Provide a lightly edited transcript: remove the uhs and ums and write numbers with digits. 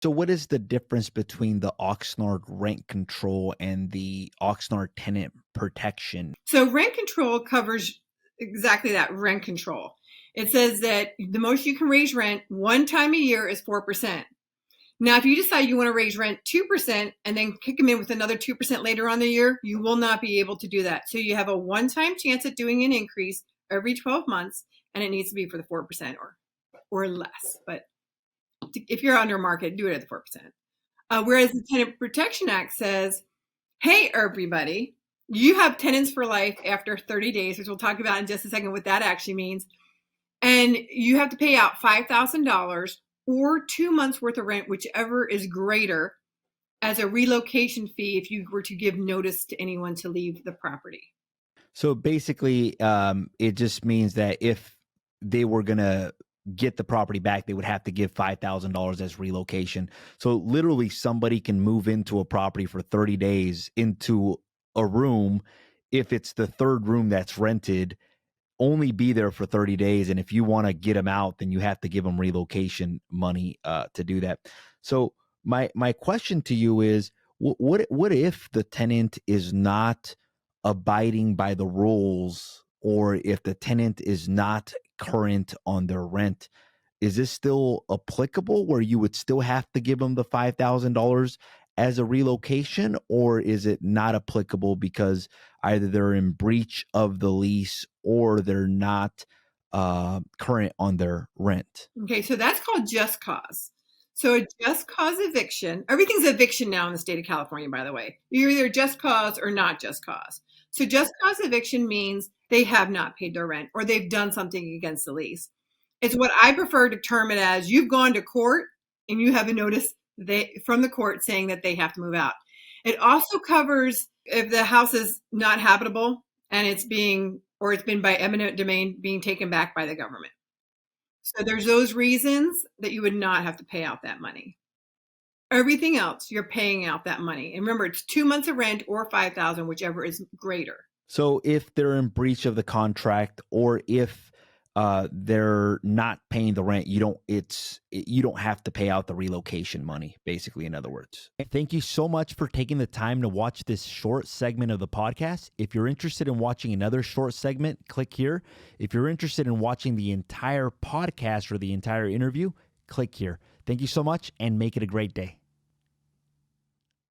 So what is the difference between the Oxnard rent control and the Oxnard tenant protection? So rent control covers exactly that, rent control. It says that the most you can raise rent one time a year is 4%. Now, if you decide you want to raise rent 2% and then kick them in with another 2% later on the year, you will not be able to do that. So you have a one-time chance at doing an increase every 12 months, and it needs to be for the 4% or less. But if you're under market, do it at the 4%. Whereas the Tenant Protection Act says, hey, everybody, you have tenants for life after 30 days, which we'll talk about in just a second what that actually means. And you have to pay out $5,000 or 2 months worth of rent, whichever is greater, as a relocation fee if you were to give notice to anyone to leave the property. So basically, it just means that if they were going to get the property back, they would have to give $5,000 as relocation. So literally somebody can move into a property for 30 days into a room. If it's the third room that's rented, only be there for 30 days. And if you want to get them out, then you have to give them relocation money to do that. So my question to you is, what if the tenant is not abiding by the rules, or if the tenant is not current on their rent? Is this still applicable where you would still have to give them the $5,000 as a relocation, or is it not applicable because either they're in breach of the lease or they're not current on their rent? Okay, so that's called just cause. So a just cause eviction, everything's eviction now in the state of California, by the way. You're either just cause or not just cause. So just cause eviction means they have not paid their rent or they've done something against the lease. It's what I prefer to term it as: you've gone to court and you have a notice from the court saying that they have to move out. It also covers if the house is not habitable and it's been by eminent domain being taken back by the government. So there's those reasons that you would not have to pay out that money. Everything else, you're paying out that money. And remember, it's 2 months of rent or $5,000, whichever is greater. So if they're in breach of the contract, or if they're not paying the rent, you don't have to pay out the relocation money, basically, in other words. Thank you so much for taking the time to watch this short segment of the podcast. If you're interested in watching another short segment, click here. If you're interested in watching the entire podcast or the entire interview, click here. Thank you so much, and make it a great day.